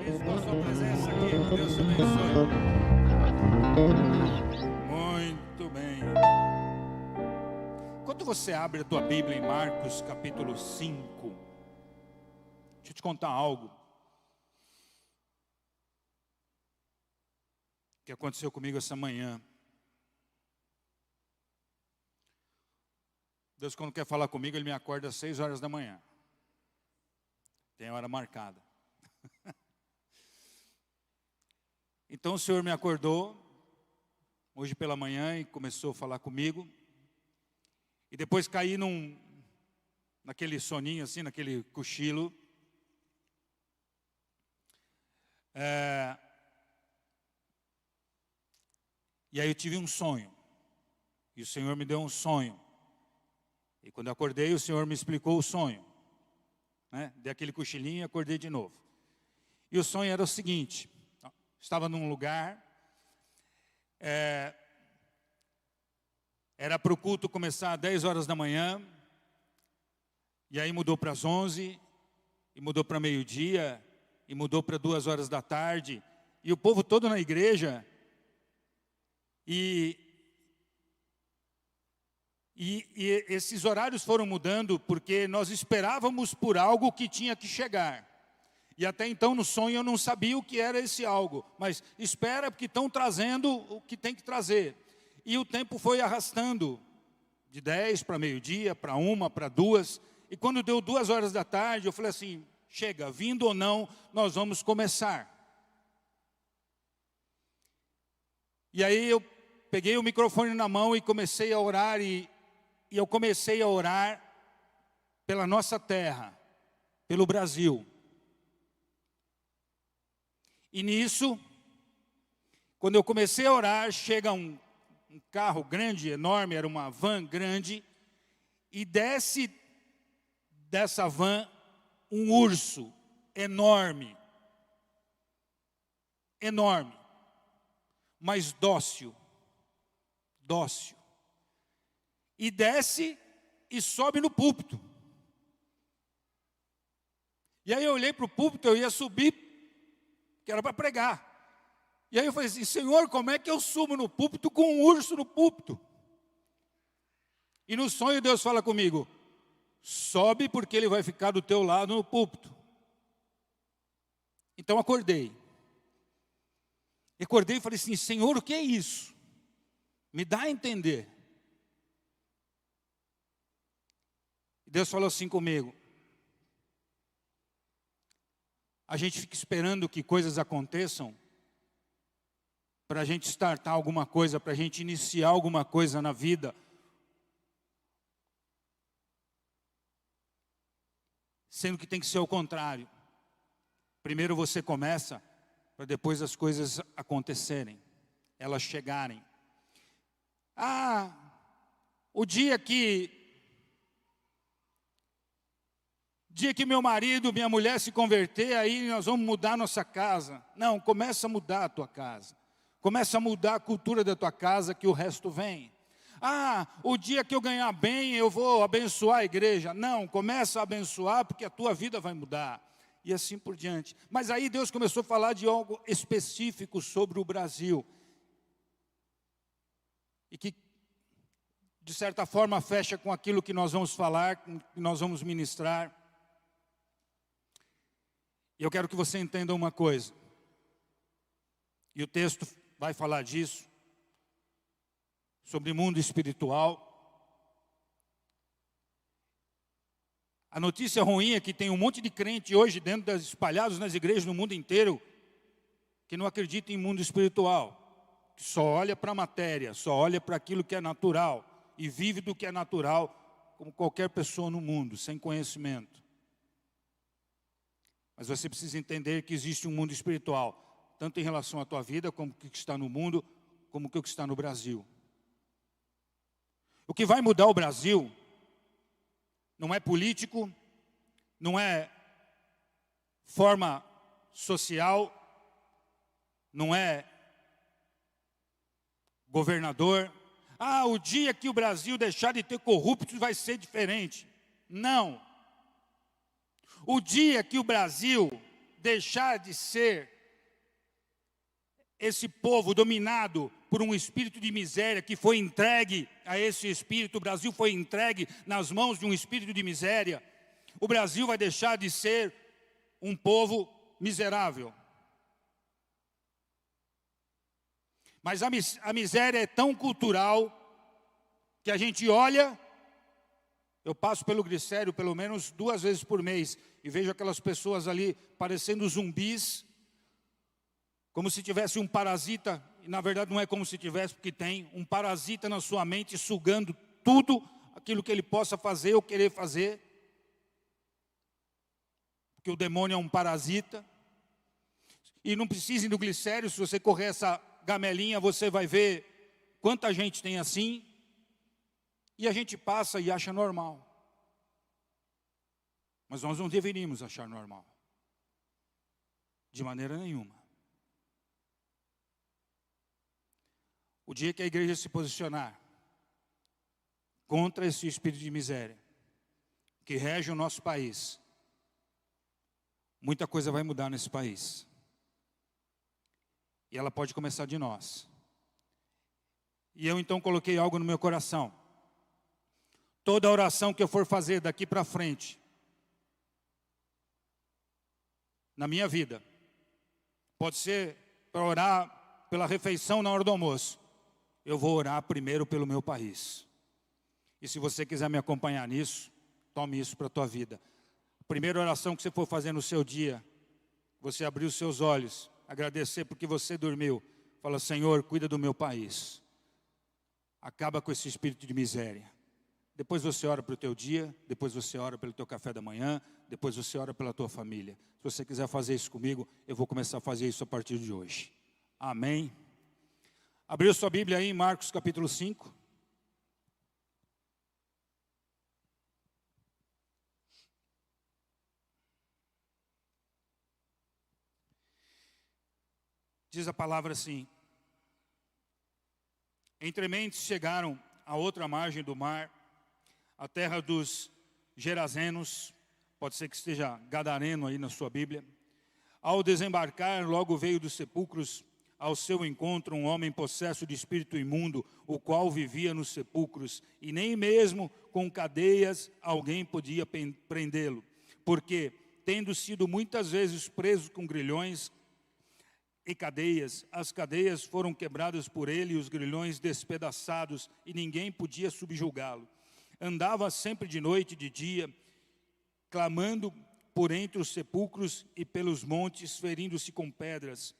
feliz com a sua presença aqui. Que Deus te abençoe. Muito bem. Enquanto você abre a tua Bíblia em Marcos capítulo 5, deixa eu te contar algo que aconteceu comigo essa manhã. Deus, quando quer falar comigo, Ele me acorda às 6 horas da manhã. Tem hora marcada. Então o Senhor me acordou hoje pela manhã e começou a falar comigo. E depois caí naquele soninho assim, naquele cochilo. E aí eu tive um sonho. E o Senhor me deu um sonho. E quando eu acordei, o Senhor me explicou o sonho. Dei aquele cochilinho e acordei de novo. E o sonho era o seguinte: estava num lugar, era para o culto começar às 10 horas da manhã, e aí mudou para as 11, e mudou para meio-dia, e mudou para 2 horas da tarde, e o povo todo na igreja, e esses horários foram mudando porque nós esperávamos por algo que tinha que chegar. E até então no sonho eu não sabia o que era esse algo. Mas espera porque estão trazendo o que tem que trazer. E o tempo foi arrastando de 10 para meio-dia, para 1, para 2. E quando deu 2 horas da tarde eu falei assim: chega, vindo ou não, nós vamos começar. E aí eu peguei o microfone na mão e comecei a orar e eu comecei a orar pela nossa terra, pelo Brasil. E nisso, quando eu comecei a orar, chega um carro grande, enorme, era uma van grande, e desce dessa van um urso enorme, mas dócil. E desce e sobe no púlpito. E aí eu olhei para o púlpito, eu ia subir, que era para pregar. E aí eu falei assim: Senhor, como é que eu subo no púlpito com um urso no púlpito? E no sonho Deus fala comigo: sobe porque ele vai ficar do teu lado no púlpito. Então acordei. Acordei e falei assim: Senhor, o que é isso? Me dá a entender. Deus falou assim comigo: a gente fica esperando que coisas aconteçam para a gente startar alguma coisa, para a gente iniciar alguma coisa na vida. Sendo que tem que ser o contrário. Primeiro você começa, para depois as coisas acontecerem, elas chegarem. O dia que meu marido, minha mulher se converter, aí nós vamos mudar nossa casa. Não, começa a mudar a tua casa. Começa a mudar a cultura da tua casa, que o resto vem. O dia que eu ganhar bem, eu vou abençoar a igreja. Não, começa a abençoar, porque a tua vida vai mudar. E assim por diante. Mas aí Deus começou a falar de algo específico sobre o Brasil. E que, de certa forma, fecha com aquilo que nós vamos falar, que nós vamos ministrar. E eu quero que você entenda uma coisa. E o texto vai falar disso. Sobre mundo espiritual. A notícia ruim é que tem um monte de crente hoje espalhados nas igrejas no mundo inteiro, que não acredita em mundo espiritual. Que só olha para a matéria, só olha para aquilo que é natural. E vive do que é natural, como qualquer pessoa no mundo, sem conhecimento. Mas você precisa entender que existe um mundo espiritual, tanto em relação à tua vida, como o que está no mundo, como o que está no Brasil. O que vai mudar o Brasil não é político, não é forma social, não é governador. O dia que o Brasil deixar de ter corruptos vai ser diferente. Não. O dia que o Brasil deixar de ser esse povo dominado por um espírito de miséria que foi entregue a esse espírito. O Brasil foi entregue nas mãos de um espírito de miséria. O Brasil vai deixar de ser um povo miserável. Mas a miséria é tão cultural que a gente olha. Eu passo pelo Glicério pelo menos 2 vezes por mês e vejo aquelas pessoas ali parecendo zumbis, como se tivesse um parasita, e na verdade não é como se tivesse, porque tem um parasita na sua mente sugando tudo aquilo que ele possa fazer ou querer fazer. Porque o demônio é um parasita. E não precisa ir no Glicério, se você correr essa gamelinha, você vai ver quanta gente tem assim. E a gente passa e acha normal. Mas nós não deveríamos achar normal. De maneira nenhuma. O dia que a igreja se posicionar contra esse espírito de miséria que rege o nosso país, muita coisa vai mudar nesse país. E ela pode começar de nós. E eu então coloquei algo no meu coração. Toda oração que eu for fazer daqui para frente, na minha vida, pode ser para orar pela refeição na hora do almoço. Eu vou orar primeiro pelo meu país. E se você quiser me acompanhar nisso, tome isso para a tua vida. A primeira oração que você for fazer no seu dia, você abrir os seus olhos, agradecer porque você dormiu. Fala, Senhor, cuida do meu país. Acaba com esse espírito de miséria. Depois você ora para o teu dia, depois você ora pelo teu café da manhã, depois você ora pela tua família. Se você quiser fazer isso comigo, eu vou começar a fazer isso a partir de hoje. Amém? Abriu sua Bíblia aí em Marcos capítulo 5. Diz a palavra assim: entre mentes chegaram à outra margem do mar, a terra dos Gerazenos, pode ser que esteja Gadareno aí na sua Bíblia. Ao desembarcar, logo veio dos sepulcros ao seu encontro um homem possesso de espírito imundo, o qual vivia nos sepulcros, e nem mesmo com cadeias alguém podia prendê-lo, porque, tendo sido muitas vezes preso com grilhões e cadeias, as cadeias foram quebradas por ele e os grilhões despedaçados, e ninguém podia subjugá-lo. Andava sempre de noite e de dia, clamando por entre os sepulcros e pelos montes, ferindo-se com pedras.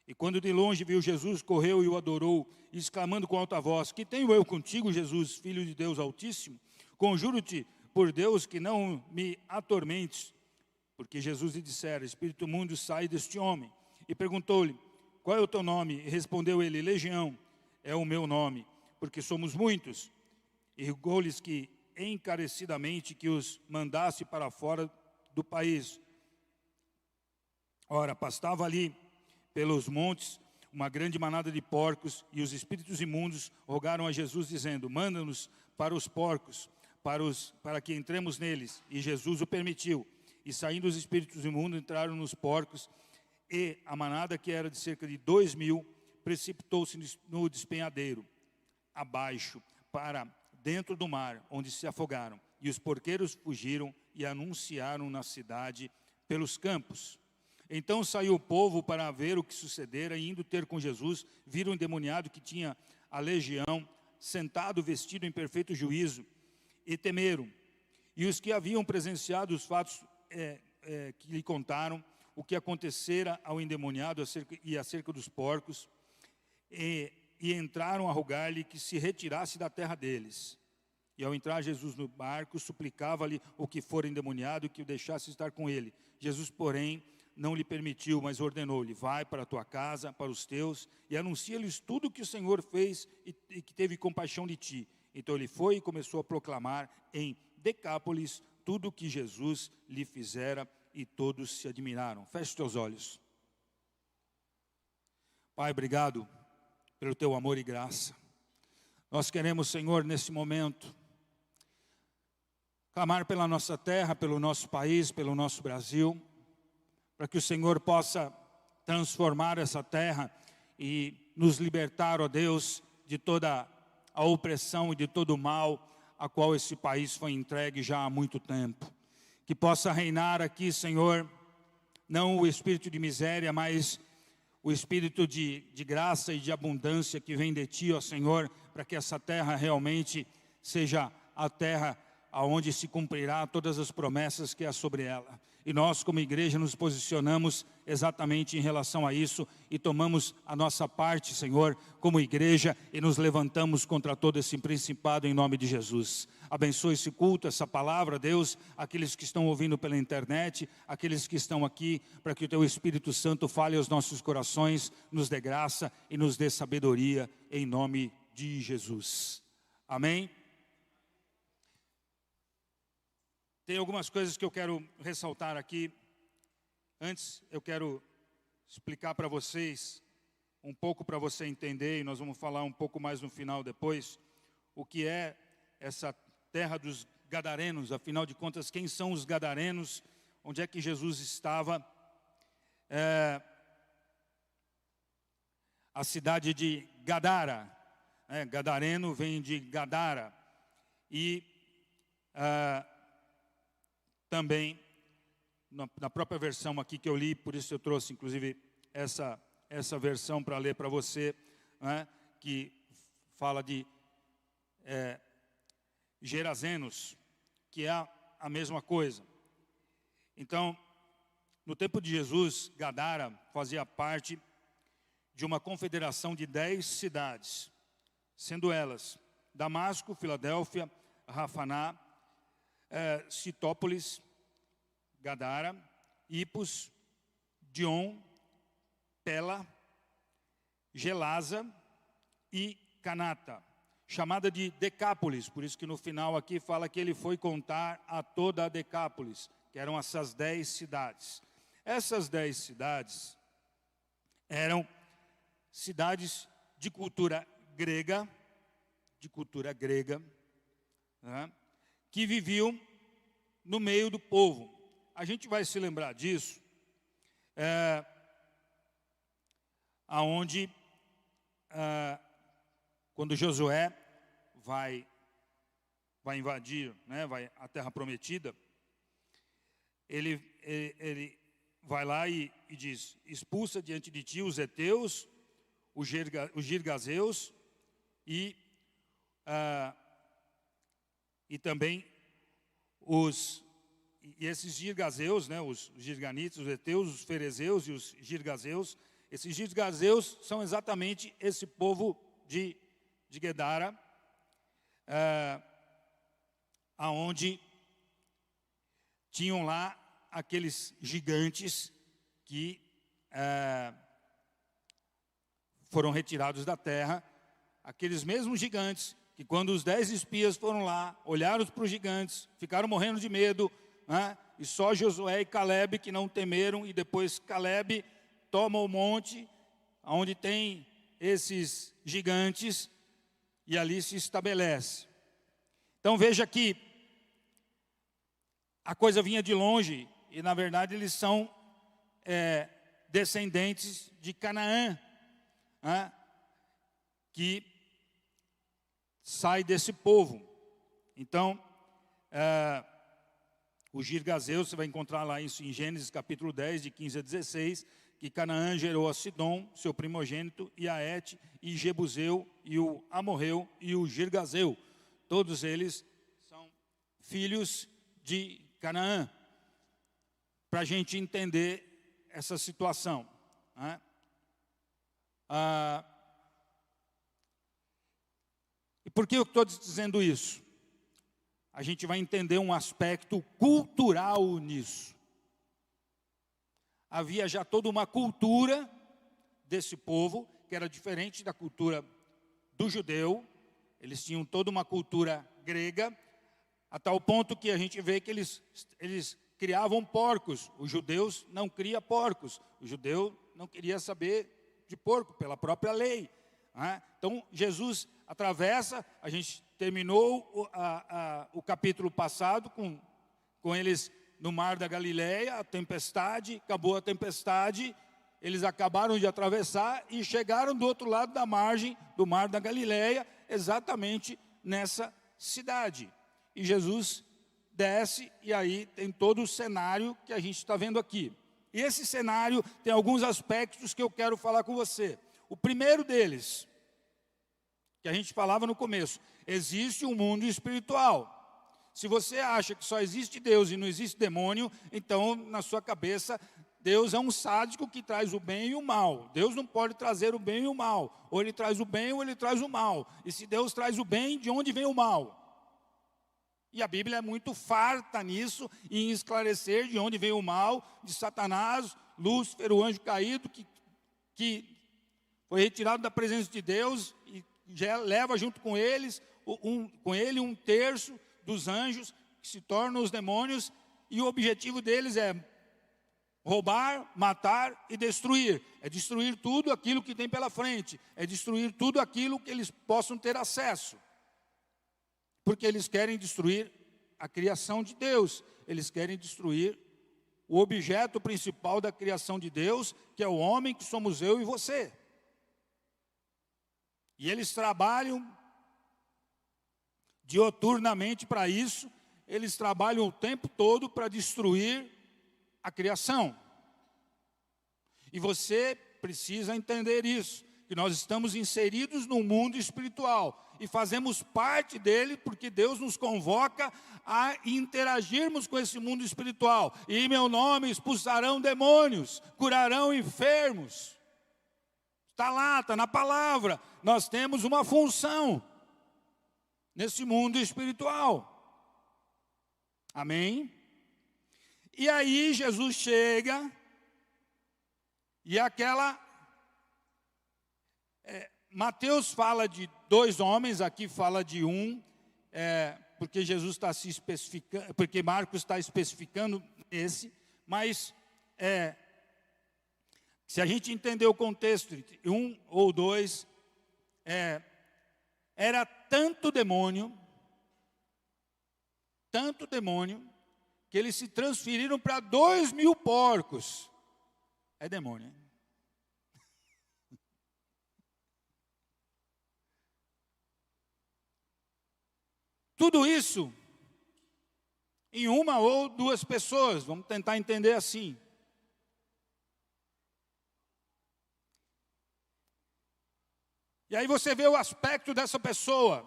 E quando de longe viu Jesus, correu e o adorou, exclamando com alta voz: que tenho eu contigo, Jesus, Filho de Deus Altíssimo? Conjuro-te por Deus que não me atormentes. Porque Jesus lhe dissera: espírito imundo, sai deste homem. E perguntou-lhe: qual é o teu nome? E respondeu ele: Legião é o meu nome, porque somos muitos. E rogou-lhes que encarecidamente que os mandasse para fora do país. Ora, pastava ali pelos montes uma grande manada de porcos, e os espíritos imundos rogaram a Jesus, dizendo: manda-nos para os porcos, para que entremos neles. E Jesus o permitiu. E saindo os espíritos imundos, entraram nos porcos, e a manada, que era de cerca de 2.000, precipitou-se no despenhadeiro, abaixo, para dentro do mar, onde se afogaram. E os porqueiros fugiram e anunciaram na cidade pelos campos. Então saiu o povo para ver o que sucedera, e indo ter com Jesus, viram o endemoniado que tinha a legião, sentado, vestido em perfeito juízo, e temeram. E os que haviam presenciado os fatos que lhe contaram, o que acontecera ao endemoniado acerca dos porcos, e entraram a rogar-lhe que se retirasse da terra deles. E ao entrar Jesus no barco, suplicava-lhe o que for endemoniado que o deixasse estar com ele. Jesus, porém, não lhe permitiu, mas ordenou-lhe: vai para a tua casa, para os teus, e anuncia-lhes tudo o que o Senhor fez e que teve compaixão de ti. Então ele foi e começou a proclamar em Decápolis tudo o que Jesus lhe fizera, e todos se admiraram. Feche teus olhos. Pai, obrigado pelo teu amor e graça. Nós queremos, Senhor, nesse momento, clamar pela nossa terra, pelo nosso país, pelo nosso Brasil, para que o Senhor possa transformar essa terra e nos libertar, ó Deus, de toda a opressão e de todo o mal a qual esse país foi entregue já há muito tempo. Que possa reinar aqui, Senhor, não o espírito de miséria, mas o espírito de graça e de abundância que vem de Ti, ó Senhor, para que essa terra realmente seja a terra aonde se cumprirá todas as promessas que há sobre ela. E nós, como igreja, nos posicionamos exatamente em relação a isso e tomamos a nossa parte, Senhor, como igreja, e nos levantamos contra todo esse principado em nome de Jesus. Abençoe esse culto, essa palavra, Deus, aqueles que estão ouvindo pela internet, aqueles que estão aqui, para que o Teu Espírito Santo fale aos nossos corações, nos dê graça e nos dê sabedoria, em nome de Jesus. Amém? Tem algumas coisas que eu quero ressaltar aqui. Antes, eu quero explicar para vocês, um pouco para você entender, e nós vamos falar um pouco mais no final depois, o que é essa terra dos Gadarenos. Afinal de contas, quem são os Gadarenos? Onde é que Jesus estava? A cidade de Gadara. Gadareno vem de Gadara. E também, na própria versão aqui que eu li, por isso eu trouxe inclusive essa versão para ler para você, né, que fala de Gerazenos, que é a mesma coisa. Então, no tempo de Jesus, Gadara fazia parte de uma confederação de 10 cidades, sendo elas Damasco, Filadélfia, Rafaná, Citópolis, Gadara, Ipos, Dion, Pela, Gelasa e Canata, chamada de Decápolis. Por isso que no final aqui fala que ele foi contar a toda a Decápolis, que eram essas 10 cidades. Essas 10 cidades eram cidades de cultura grega, né, que viviam no meio do povo. A gente vai se lembrar disso, aonde, quando Josué vai invadir, né, vai à terra prometida, ele vai lá e diz: expulsa diante de ti os heteus, os girgazeus e também esses girgazeus, né, os girganitas, os heteus, os ferezeus e os girgazeus. Esses girgazeus são exatamente esse povo de Gadara, aonde tinham lá aqueles gigantes que foram retirados da terra, aqueles mesmos gigantes que quando os 10 espias foram lá, olharam para os gigantes, ficaram morrendo de medo, né? E só Josué e Caleb que não temeram, e depois Caleb toma o monte, onde tem esses gigantes, e ali se estabelece. Então veja que a coisa vinha de longe, e na verdade eles são descendentes de Canaã, né, que sai desse povo. Então, os girgazeus, você vai encontrar lá isso em Gênesis capítulo 10, de 15 a 16, que Canaã gerou a Sidom, seu primogênito, e a Et, e Jebuseu, e o Amorreu, e o Girgazeu. Todos eles são filhos de Canaã, para a gente entender essa situação, né? E por que eu estou dizendo isso? A gente vai entender um aspecto cultural nisso. Havia já toda uma cultura desse povo, que era diferente da cultura do judeu. Eles tinham toda uma cultura grega, a tal ponto que a gente vê que eles criavam porcos. Os judeus não criam porcos. O judeu não queria saber de porco, pela própria lei, né? Então, Jesus atravessa, a gente terminou o capítulo passado com eles no mar da Galileia, a tempestade, acabou a tempestade, eles acabaram de atravessar e chegaram do outro lado da margem do mar da Galileia, exatamente nessa cidade. E Jesus desce e aí tem todo o cenário que a gente está vendo aqui. E esse cenário tem alguns aspectos que eu quero falar com você. O primeiro deles, que a gente falava no começo, existe um mundo espiritual. Se você acha que só existe Deus e não existe demônio, então na sua cabeça Deus é um sádico que traz o bem e o mal. Deus não pode trazer o bem e o mal. Ou ele traz o bem ou ele traz o mal. E se Deus traz o bem, de onde vem o mal? E a Bíblia é muito farta nisso, em esclarecer de onde vem o mal, de Satanás, Lúcifer, o anjo caído, que foi retirado da presença de Deus e já leva junto com ele um terço dos anjos, que se tornam os demônios, e o objetivo deles é roubar, matar e destruir. É destruir tudo aquilo que tem pela frente, é destruir tudo aquilo que eles possam ter acesso. Porque eles querem destruir a criação de Deus, eles querem destruir o objeto principal da criação de Deus, que é o homem, que somos eu e você. E eles trabalham dioturnamente para isso, eles trabalham o tempo todo para destruir a criação. E você precisa entender isso, que nós estamos inseridos num mundo espiritual e fazemos parte dele porque Deus nos convoca a interagirmos com esse mundo espiritual. E em meu nome expulsarão demônios, curarão enfermos. Está lá, está na palavra. Nós temos uma função nesse mundo espiritual. Amém? E aí Jesus chega e Mateus fala de 2 homens, aqui fala de um, porque Jesus está se especificando, porque Marcos está especificando esse, mas se a gente entender o contexto, 1 ou 2, era tanto demônio, que eles se transferiram para 2.000 porcos. É demônio, hein? Tudo isso em 1 ou 2 pessoas, vamos tentar entender assim. E aí você vê o aspecto dessa pessoa.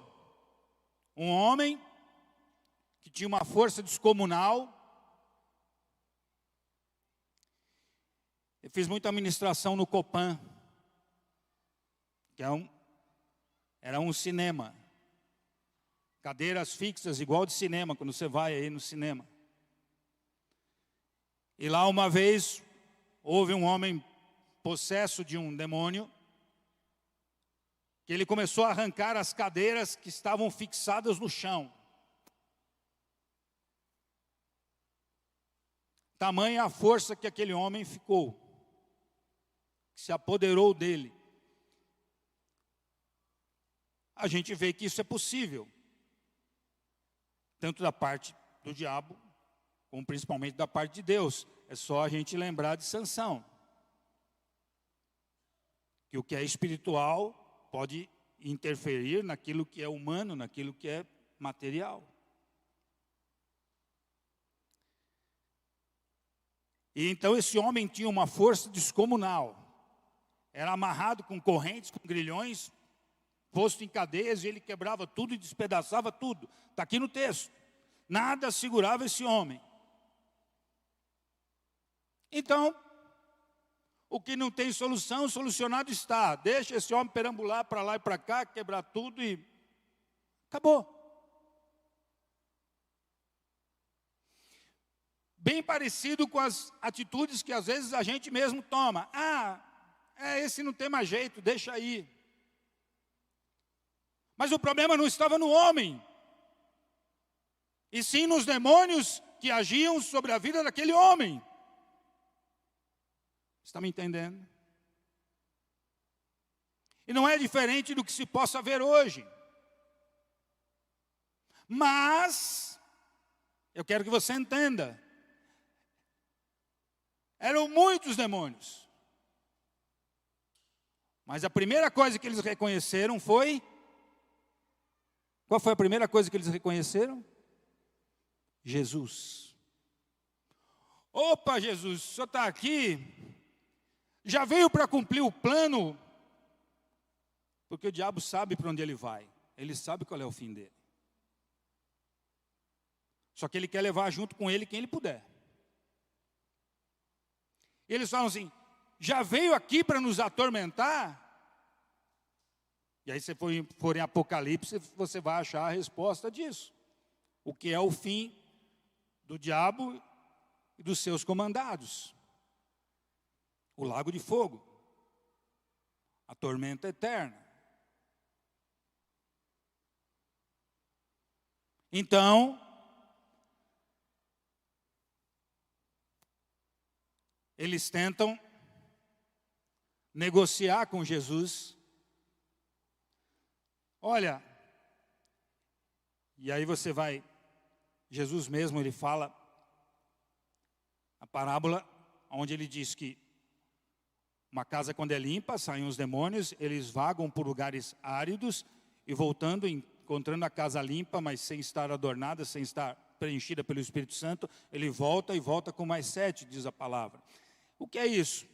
Um homem que tinha uma força descomunal. Eu fiz muita ministração no Copan, que era um cinema. Cadeiras fixas, igual de cinema, quando você vai aí no cinema. E lá uma vez, houve um homem possesso de um demônio, que ele começou a arrancar as cadeiras que estavam fixadas no chão. Tamanha a força que aquele homem ficou, que se apoderou dele. A gente vê que isso é possível, tanto da parte do diabo, como principalmente da parte de Deus. É só a gente lembrar de Sansão, que o que é espiritual pode interferir naquilo que é humano, naquilo que é material. E então esse homem tinha uma força descomunal. Era amarrado com correntes, com grilhões, posto em cadeias, e ele quebrava tudo e despedaçava tudo. Está aqui no texto. Nada segurava esse homem. Então, o que não tem solução, solucionado está. Deixa esse homem perambular para lá e para cá, quebrar tudo e acabou. Bem parecido com as atitudes que às vezes a gente mesmo toma. Esse não tem mais jeito, deixa aí. Mas o problema não estava no homem, e sim nos demônios que agiam sobre a vida daquele homem. Está me entendendo? E não é diferente do que se possa ver hoje. Mas eu quero que você entenda, Eram muitos demônios. Mas a primeira coisa que eles reconheceram foi... Qual foi a primeira coisa que eles reconheceram? Jesus. Opa, Jesus, o senhor está aqui? Já veio para cumprir o plano? Porque o diabo sabe para onde ele vai. Ele sabe qual é o fim dele. Só que ele quer levar junto com ele quem ele puder. E eles falam assim, já veio aqui para nos atormentar? E aí se for em Apocalipse, você vai achar a resposta disso. O que é o fim do diabo e dos seus comandados. O lago de fogo. A tormenta eterna. Então, eles tentam negociar com Jesus. Olha, e aí você vai, Jesus mesmo, ele fala a parábola onde ele diz que uma casa quando é limpa, saem os demônios, eles vagam por lugares áridos e voltando, encontrando a casa limpa, mas sem estar adornada, sem estar preenchida pelo Espírito Santo, ele volta e volta com mais 7, diz a palavra. O que é isso?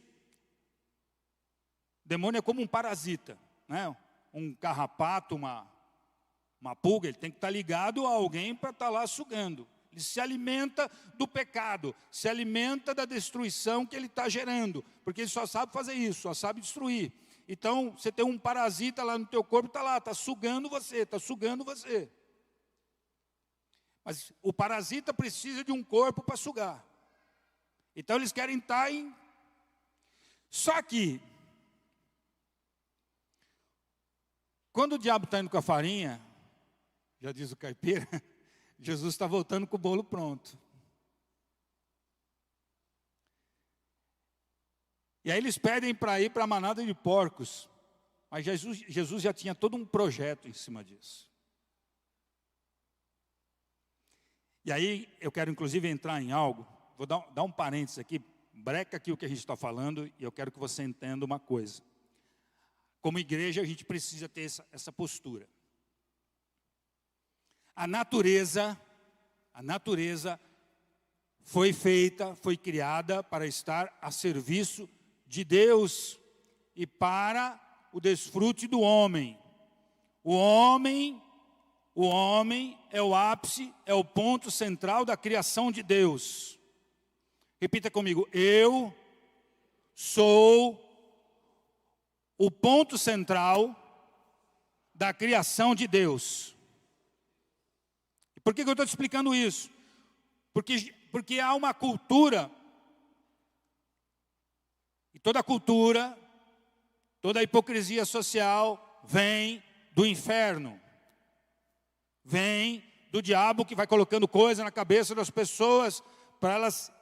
O demônio é como um parasita, né? Um carrapato, uma pulga, ele tem que estar ligado a alguém para estar lá sugando. Ele se alimenta do pecado, se alimenta da destruição que ele está gerando, porque ele só sabe fazer isso, só sabe destruir. Então, você tem um parasita lá no teu corpo, está lá, está sugando você, está sugando você. Mas o parasita precisa de um corpo para sugar. Então, eles querem estar em... Só que, quando o diabo está indo com a farinha, já diz o caipira, Jesus está voltando com o bolo pronto. E aí eles pedem para ir para a manada de porcos. Mas Jesus já tinha todo um projeto em cima disso. E aí eu quero inclusive entrar em algo. Vou dar um parênteses aqui. Breca aqui o que a gente está falando. E eu quero que você entenda uma coisa. Como igreja a gente precisa ter essa postura. A natureza foi feita, foi criada para estar a serviço de Deus e para o desfrute do homem. O homem é o ápice, é o ponto central da criação de Deus. Repita comigo, eu sou o ponto central da criação de Deus. E por que eu estou te explicando isso? Porque há uma cultura, e toda cultura, toda hipocrisia social vem do inferno. Vem do diabo que vai colocando coisa na cabeça das pessoas para elas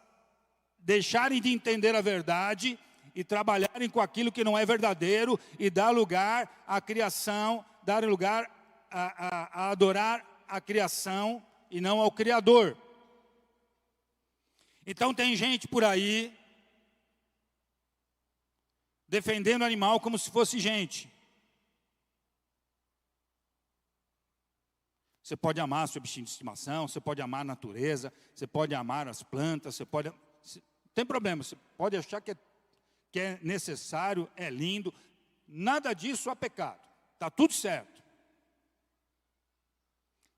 deixarem de entender a verdade e trabalharem com aquilo que não é verdadeiro e dar lugar à criação, dar lugar a adorar a criação e não ao Criador. Então tem gente por aí defendendo o animal como se fosse gente. Você pode amar seu bichinho de estimação, você pode amar a natureza, você pode amar as plantas, você pode... Não tem problema, você pode achar que é necessário, é lindo. Nada disso é pecado, está tudo certo.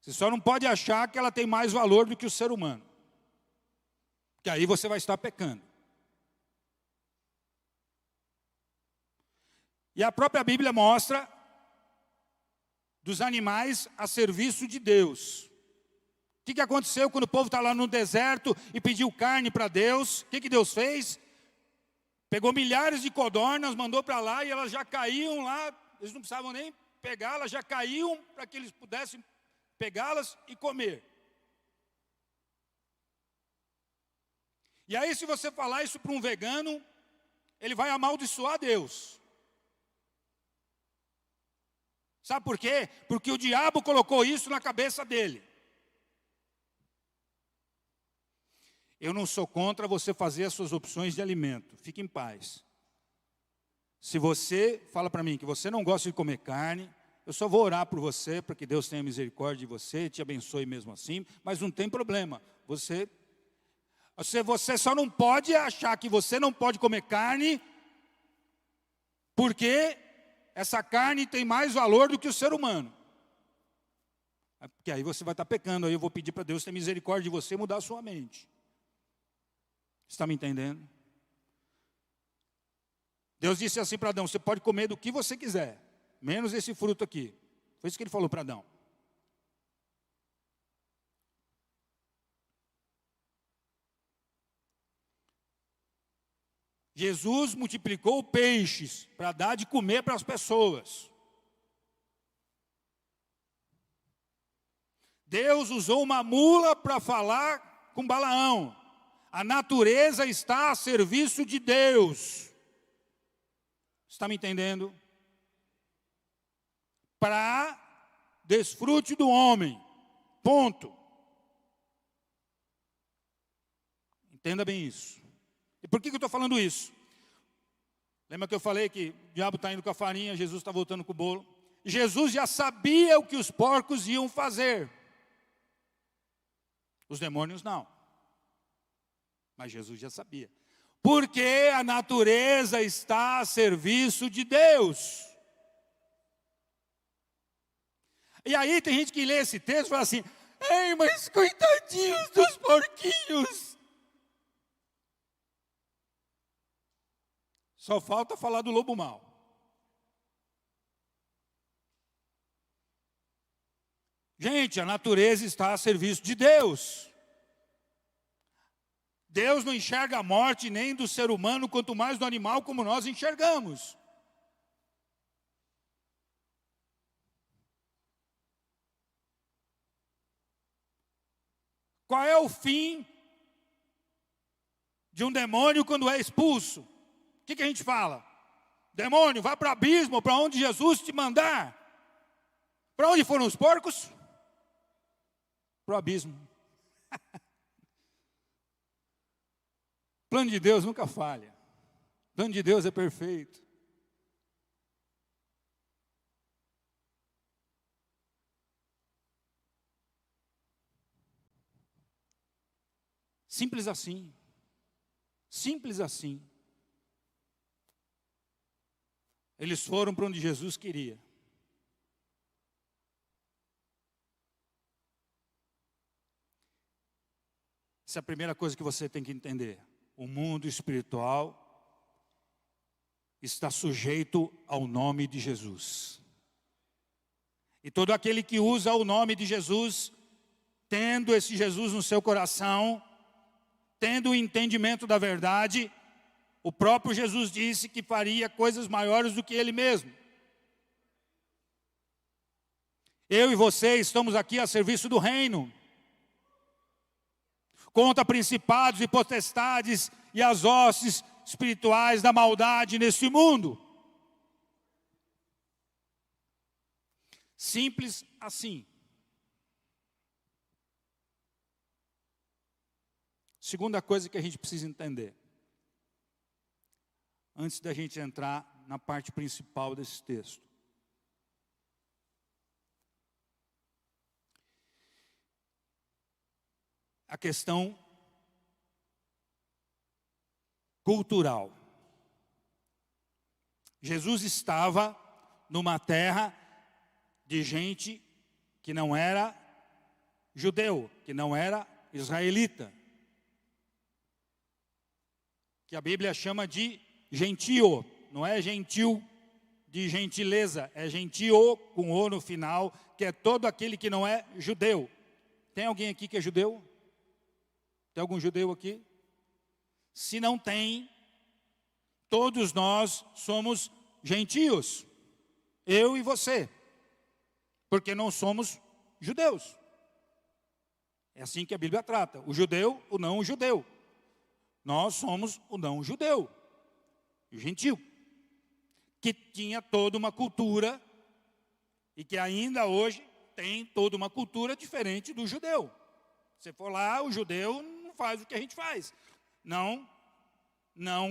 Você só não pode achar que ela tem mais valor do que o ser humano. Que aí você vai estar pecando. E a própria Bíblia mostra dos animais a serviço de Deus. O que aconteceu quando o povo está lá no deserto e pediu carne para Deus? O que Deus fez? Pegou milhares de codornas, mandou para lá e elas já caíam lá. Eles não precisavam nem pegá-las, já caíam para que eles pudessem pegá-las e comer. E aí se você falar isso para um vegano, ele vai amaldiçoar Deus. Sabe por quê? Porque o diabo colocou isso na cabeça dele. Eu não sou contra você fazer as suas opções de alimento. Fique em paz. Se você fala para mim que você não gosta de comer carne, eu só vou orar por você, para que Deus tenha misericórdia de você, te abençoe mesmo assim, mas não tem problema. Você só não pode achar que você não pode comer carne, porque essa carne tem mais valor do que o ser humano. Porque aí você vai estar pecando, aí eu vou pedir para Deus ter misericórdia de você e mudar a sua mente. Está me entendendo? Deus disse assim para Adão: você pode comer do que você quiser, menos esse fruto aqui. Foi isso que ele falou para Adão. Jesus multiplicou peixes para dar de comer para as pessoas. Deus usou uma mula para falar com Balaão. A natureza está a serviço de Deus. Está me entendendo? Para desfrute do homem. Ponto. Entenda bem isso. E por que eu estou falando isso? Lembra que eu falei que o diabo está indo com a farinha, Jesus está voltando com o bolo? Jesus já sabia o que os porcos iam fazer. Os demônios não. Mas Jesus já sabia. Porque a natureza está a serviço de Deus. E aí tem gente que lê esse texto e fala assim: ei, mas coitadinhos dos porquinhos. Só falta falar do lobo mau. Gente, a natureza está a serviço de Deus. Deus não enxerga a morte nem do ser humano, quanto mais do animal, como nós enxergamos. Qual é o fim de um demônio quando é expulso? O que a gente fala? Demônio, vá para o abismo, para onde Jesus te mandar. Para onde foram os porcos? Para o abismo. O plano de Deus nunca falha. O plano de Deus é perfeito. Simples assim. Simples assim. Eles foram para onde Jesus queria. Essa é a primeira coisa que você tem que entender. O mundo espiritual está sujeito ao nome de Jesus. E todo aquele que usa o nome de Jesus, tendo esse Jesus no seu coração, tendo o entendimento da verdade, o próprio Jesus disse que faria coisas maiores do que Ele mesmo. Eu e você estamos aqui a serviço do reino. Contra principados e potestades e as hostes espirituais da maldade neste mundo. Simples assim. Segunda coisa que a gente precisa entender, antes da gente entrar na parte principal desse texto. A questão cultural. Jesus estava numa terra de gente que não era judeu, que não era israelita, que a Bíblia chama de gentio, não é gentil de gentileza, é gentio com o no final, que é todo aquele que não é judeu. Tem alguém aqui que é judeu? Tem algum judeu aqui? Se não tem, todos nós somos gentios. Eu e você. Porque não somos judeus. É assim que a Bíblia trata. O judeu, o não judeu. Nós somos o não judeu. O gentil. Que tinha toda uma cultura. E que ainda hoje tem toda uma cultura diferente do judeu. Se for lá, o judeu não não faz o que a gente faz. Não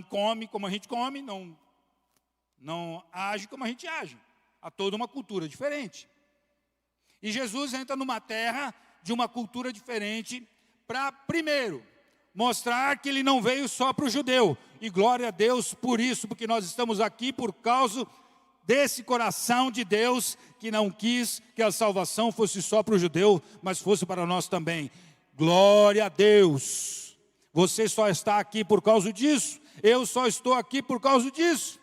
come como a gente come, não age como a gente age. Há toda uma cultura diferente. E Jesus entra numa terra de uma cultura diferente para, primeiro, mostrar que ele não veio só para o judeu. E glória a Deus por isso, porque nós estamos aqui por causa desse coração de Deus que não quis que a salvação fosse só para o judeu, mas fosse para nós também. Glória a Deus. Você só está aqui por causa disso. Eu só estou aqui por causa disso.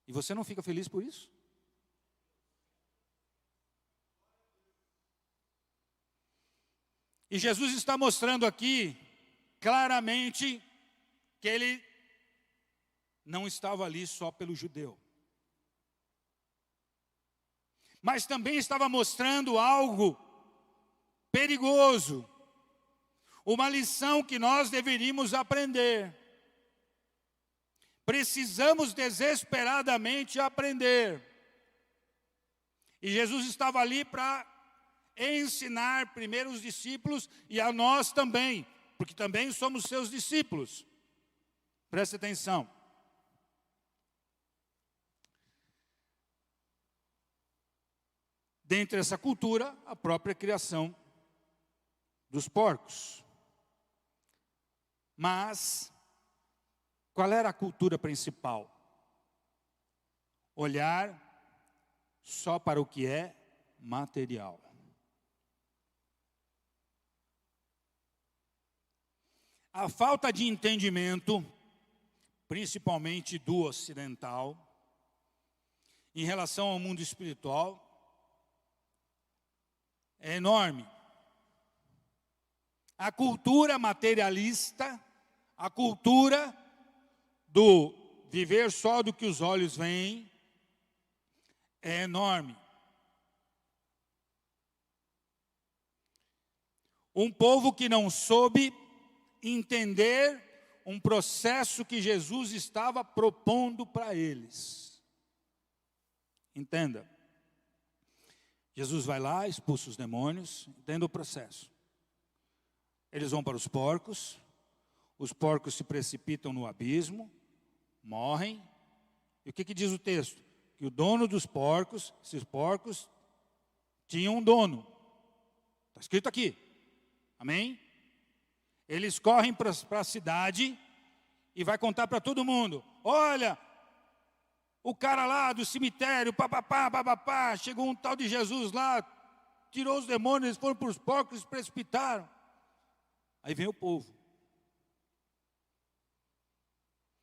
E você não fica feliz por isso? E Jesus está mostrando aqui claramente que ele não estava ali só pelo judeu. Mas também estava mostrando algo perigoso. Uma lição que nós deveríamos aprender. Precisamos desesperadamente aprender. E Jesus estava ali para ensinar primeiro os discípulos e a nós também, porque também somos seus discípulos. Preste atenção. Dentre essa cultura, a própria criação dos porcos. Mas, qual era a cultura principal? Olhar só para o que é material. A falta de entendimento, principalmente do ocidental, em relação ao mundo espiritual, é enorme. A cultura materialista, a cultura do viver só do que os olhos veem, é enorme. Um povo que não soube entender um processo que Jesus estava propondo para eles. Entenda. Jesus vai lá, expulsa os demônios, entenda o processo. Eles vão para os porcos se precipitam no abismo, morrem. E o que diz o texto? Que o dono dos porcos, esses porcos, tinham um dono. Está escrito aqui. Amém? Eles correm para a cidade e vai contar para todo mundo. Olha, o cara lá do cemitério, papapá, chegou um tal de Jesus lá, tirou os demônios, eles foram para os porcos e se precipitaram. Aí vem o povo.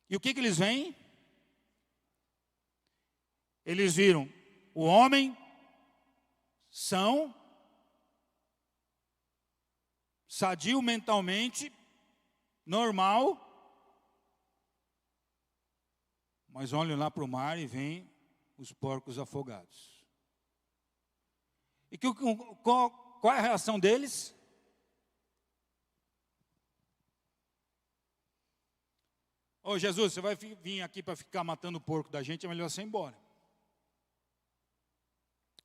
E o que eles veem? Eles viram o homem são, sadio mentalmente, normal, mas olham lá para o mar e veem os porcos afogados. E qual é a reação deles? Ô Jesus, você vai vir aqui para ficar matando o porco da gente, é melhor você ir embora.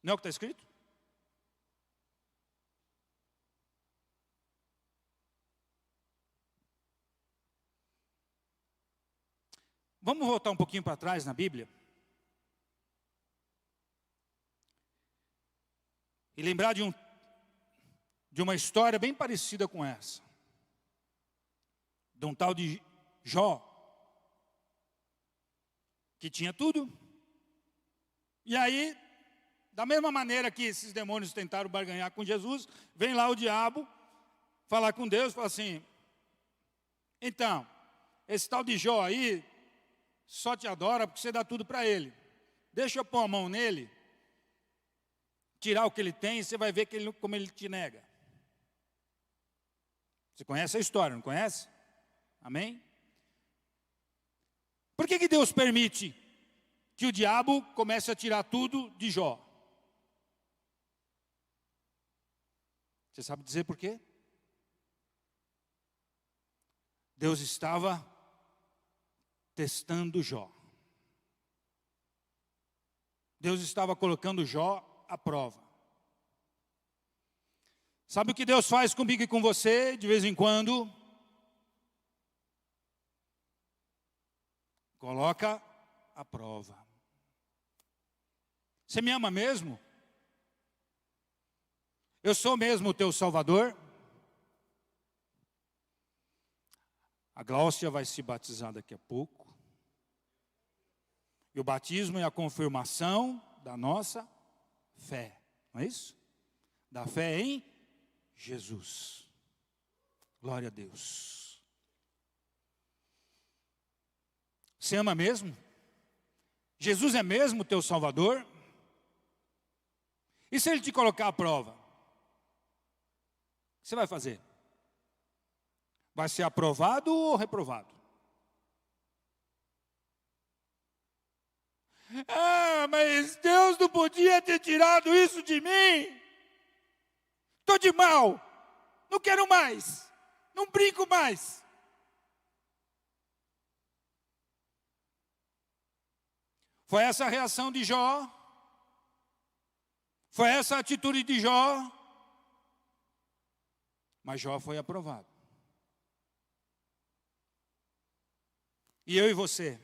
Não é o que está escrito? Vamos voltar um pouquinho para trás na Bíblia. E lembrar de uma história bem parecida com essa. De um tal de Jó. Que tinha tudo. E aí, da mesma maneira que esses demônios tentaram barganhar com Jesus, vem lá o diabo falar com Deus, fala assim: então, esse tal de Jó aí só te adora porque você dá tudo para ele. Deixa eu pôr a mão nele, tirar o que ele tem, e você vai ver como ele te nega. Você conhece a história, não conhece? Amém? Por que Deus permite que o diabo comece a tirar tudo de Jó? Você sabe dizer por quê? Deus estava testando Jó. Deus estava colocando Jó à prova. Sabe o que Deus faz comigo e com você de vez em quando? Coloca a prova. Você me ama mesmo? Eu sou mesmo o teu Salvador? A Gláucia vai se batizar daqui a pouco. E o batismo é a confirmação da nossa fé, não é isso? Da fé em Jesus. Glória a Deus. Você ama mesmo? Jesus é mesmo o teu Salvador? E se Ele te colocar à prova? O que você vai fazer? Vai ser aprovado ou reprovado? Ah, mas Deus não podia ter tirado isso de mim. Estou de mal. Não quero mais. Não brinco mais. Foi essa a reação de Jó? Foi essa a atitude de Jó? Mas Jó foi aprovado. E eu e você,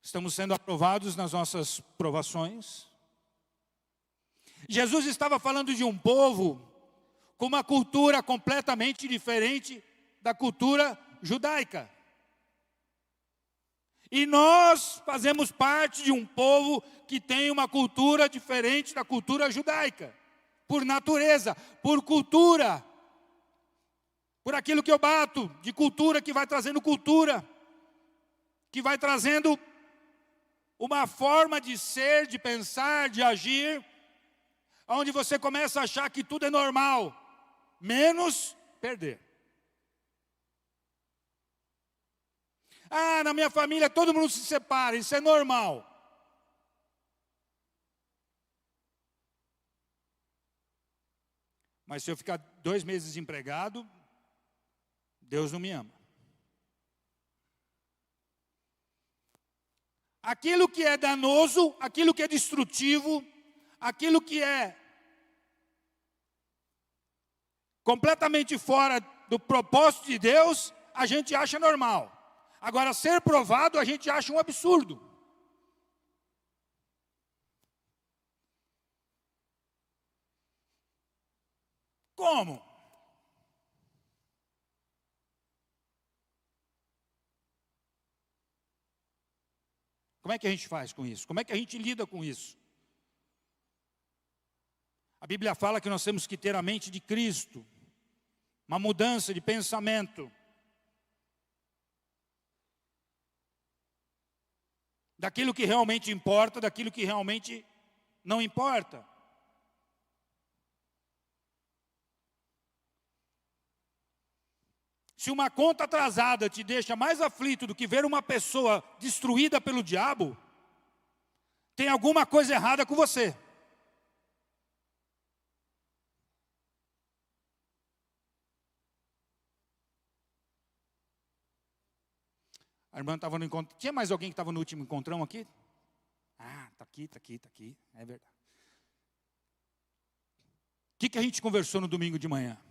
estamos sendo aprovados nas nossas provações. Jesus estava falando de um povo com uma cultura completamente diferente da cultura judaica. E nós fazemos parte de um povo que tem uma cultura diferente da cultura judaica. Por natureza, por cultura. Por aquilo que eu bato, de cultura que vai trazendo cultura. Que vai trazendo uma forma de ser, de pensar, de agir, onde você começa a achar que tudo é normal, menos perder. Ah, na minha família todo mundo se separa, isso é normal. Mas se eu ficar 2 meses desempregado, Deus não me ama. Aquilo que é danoso, aquilo que é destrutivo, aquilo que é completamente fora do propósito de Deus, a gente acha normal. Agora, ser provado, a gente acha um absurdo. Como? Como é que a gente faz com isso? Como é que a gente lida com isso? A Bíblia fala que nós temos que ter a mente de Cristo, uma mudança de pensamento. Daquilo que realmente importa, daquilo que realmente não importa. Se uma conta atrasada te deixa mais aflito do que ver uma pessoa destruída pelo diabo, tem alguma coisa errada com você. A irmã estava no encontro. Tinha mais alguém que estava no último encontrão aqui? Ah, está aqui, está aqui, está aqui. É verdade. O que a gente conversou no domingo de manhã?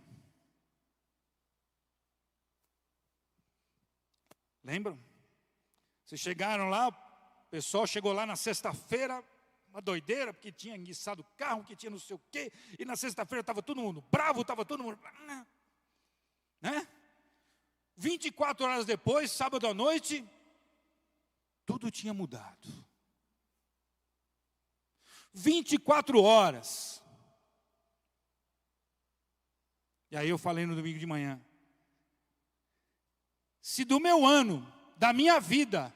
Lembram? Vocês chegaram lá, o pessoal chegou lá na sexta-feira, uma doideira, porque tinha enguiçado o carro, que tinha não sei o quê, e na sexta-feira estava todo mundo bravo, estava todo mundo... Né? 24 horas depois, sábado à noite, tudo tinha mudado. 24 horas. E aí eu falei no domingo de manhã, se do meu ano, da minha vida,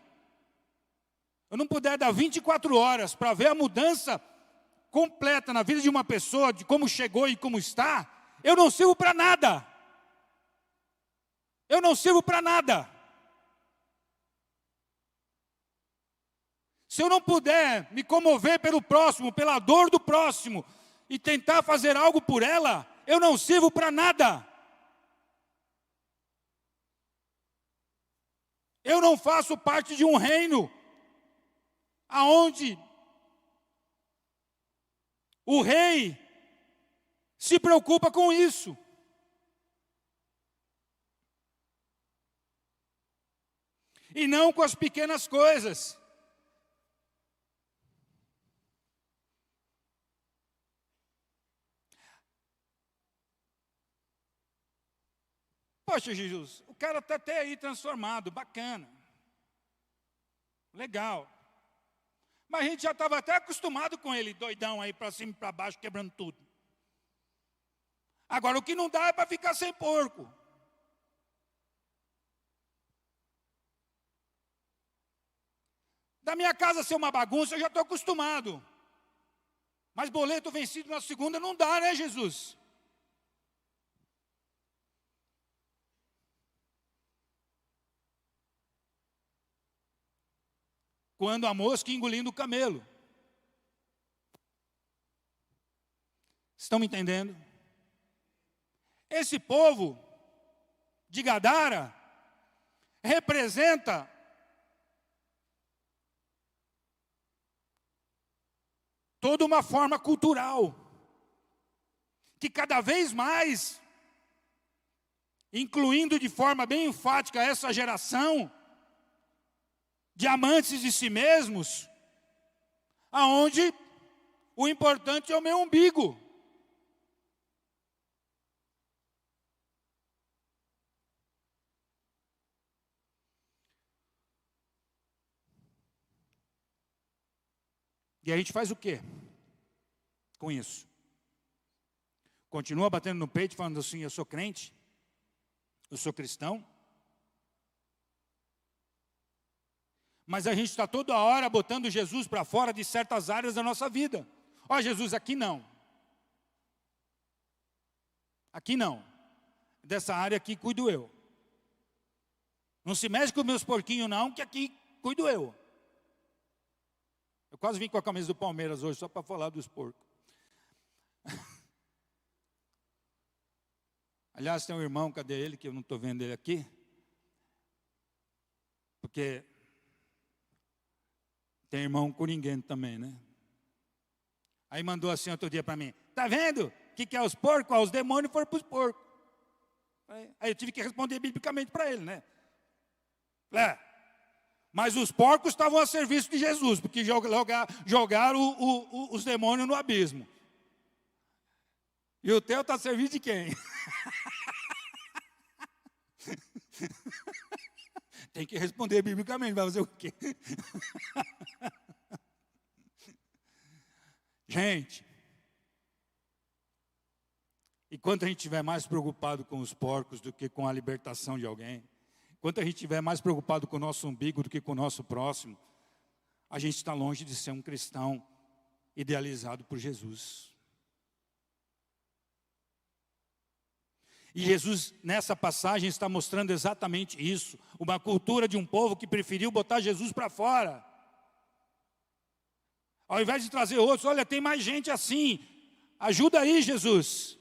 eu não puder dar 24 horas para ver a mudança completa na vida de uma pessoa, de como chegou e como está, eu não sirvo para nada. Eu não sirvo para nada. Se eu não puder me comover pelo próximo, pela dor do próximo, e tentar fazer algo por ela, eu não sirvo para nada. Eu não faço parte de um reino aonde o rei se preocupa com isso. E não com as pequenas coisas. Poxa, Jesus, o cara está até aí transformado, bacana. Legal. Mas a gente já estava até acostumado com ele, doidão aí, para cima e para baixo, quebrando tudo. Agora, o que não dá é para ficar sem porco. Da minha casa ser uma bagunça, eu já estou acostumado. Mas boleto vencido na segunda não dá, né, Jesus? Quando a mosca engolindo o camelo. Estão me entendendo? Esse povo de Gadara representa toda uma forma cultural que cada vez mais, incluindo de forma bem enfática essa geração de amantes de si mesmos, aonde o importante é o meu umbigo. E a gente faz o quê com isso? Continua batendo no peito, falando assim, eu sou crente, eu sou cristão. Mas a gente está toda hora botando Jesus para fora de certas áreas da nossa vida. Ó, Jesus, aqui não. Aqui não. Dessa área aqui cuido eu. Não se mexe com os meus porquinhos não, que aqui cuido eu. Eu quase vim com a camisa do Palmeiras hoje, só para falar dos porcos. Aliás, tem um irmão, cadê ele, que eu não estou vendo ele aqui? Porque tem irmão coringuento também, né? Aí mandou assim outro dia para mim, tá vendo? O que é os porcos? Os demônios foram para os porcos. Aí eu tive que responder biblicamente para ele, né? Mas os porcos estavam a serviço de Jesus, porque jogaram os demônios no abismo. E o teu está a serviço de quem? Tem que responder biblicamente, vai fazer o quê? Gente, e quanto a gente estiver mais preocupado com os porcos do que com a libertação de alguém, quanto a gente estiver mais preocupado com o nosso umbigo do que com o nosso próximo, a gente está longe de ser um cristão idealizado por Jesus. E Jesus, nessa passagem, está mostrando exatamente isso. Uma cultura de um povo que preferiu botar Jesus para fora. Ao invés de trazer outros, olha, tem mais gente assim. Ajuda aí, Jesus.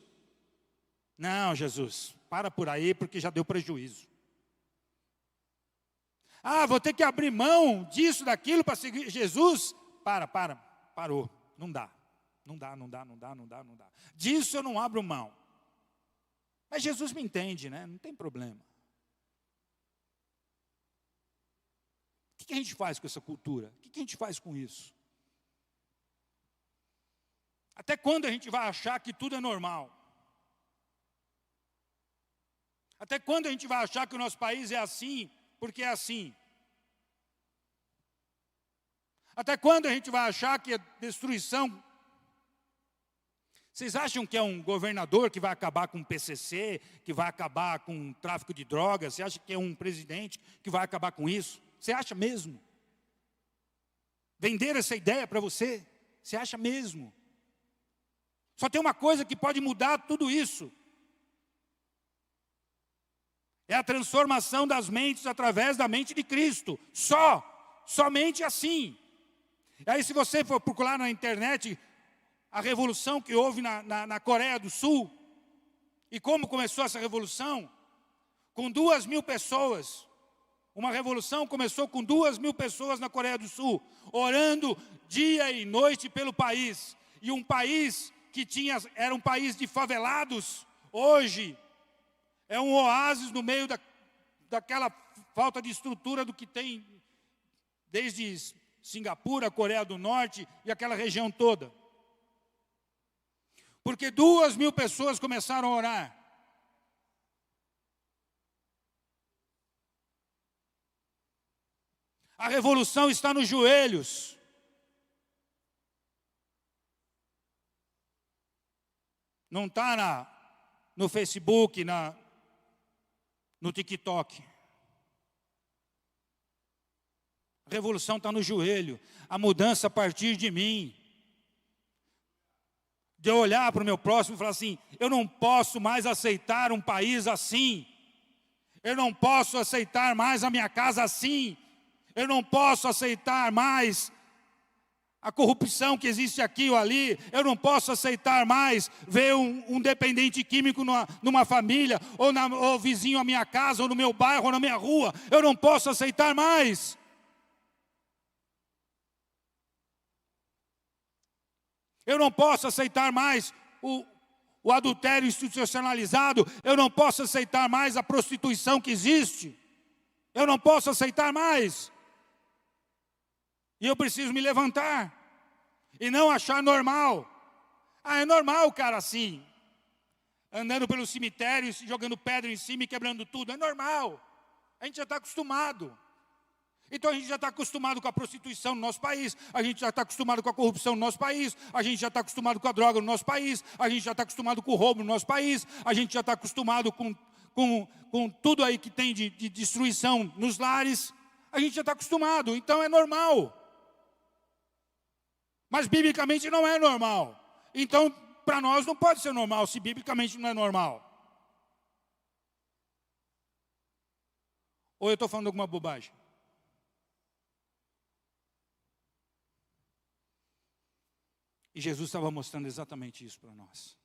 Não, Jesus, para por aí, porque já deu prejuízo. Ah, vou ter que abrir mão disso, daquilo, para seguir Jesus. Parou. Não dá. Disso eu não abro mão. Mas Jesus me entende, né? Não tem problema. O que a gente faz com essa cultura? O que a gente faz com isso? Até quando a gente vai achar que tudo é normal? Até quando a gente vai achar que o nosso país é assim, porque é assim? Até quando a gente vai achar que a destruição... Vocês acham que é um governador que vai acabar com o PCC, que vai acabar com o tráfico de drogas? Você acha que é um presidente que vai acabar com isso? Você acha mesmo? Vender essa ideia para você? Você acha mesmo? Só tem uma coisa que pode mudar tudo isso. É a transformação das mentes através da mente de Cristo. Somente assim. E aí se você for procurar na internet a revolução que houve na Coreia do Sul, e como começou essa revolução, com 2.000 pessoas. Uma revolução começou com 2.000 pessoas na Coreia do Sul, orando dia e noite pelo país. E um país era um país de favelados, hoje é um oásis no meio daquela falta de estrutura do que tem desde Singapura, Coreia do Norte e aquela região toda. Porque 2.000 pessoas começaram a orar. A revolução está nos joelhos. Não está no Facebook, no TikTok. A revolução está no joelho. A mudança a partir de mim. De eu olhar para o meu próximo e falar assim, eu não posso mais aceitar um país assim. Eu não posso aceitar mais a minha casa assim. Eu não posso aceitar mais a corrupção que existe aqui ou ali. Eu não posso aceitar mais ver um dependente químico numa família, ou vizinho à minha casa, ou no meu bairro, ou na minha rua. Eu não posso aceitar mais. Eu não posso aceitar mais o adultério institucionalizado. Eu não posso aceitar mais a prostituição que existe. Eu não posso aceitar mais. E eu preciso me levantar. E não achar normal. Ah, é normal o cara assim. Andando pelo cemitério, jogando pedra em cima e quebrando tudo. É normal. A gente já está acostumado. Então a gente já está acostumado com a prostituição no nosso país, a gente já está acostumado com a corrupção no nosso país, a gente já está acostumado com a droga no nosso país, a gente já está acostumado com o roubo no nosso país, a gente já está acostumado com tudo aí que tem de destruição nos lares, a gente já está acostumado, então é normal. Mas biblicamente não é normal. Então, para nós não pode ser normal, se biblicamente não é normal. Ou eu estou falando alguma bobagem? E Jesus estava mostrando exatamente isso para nós.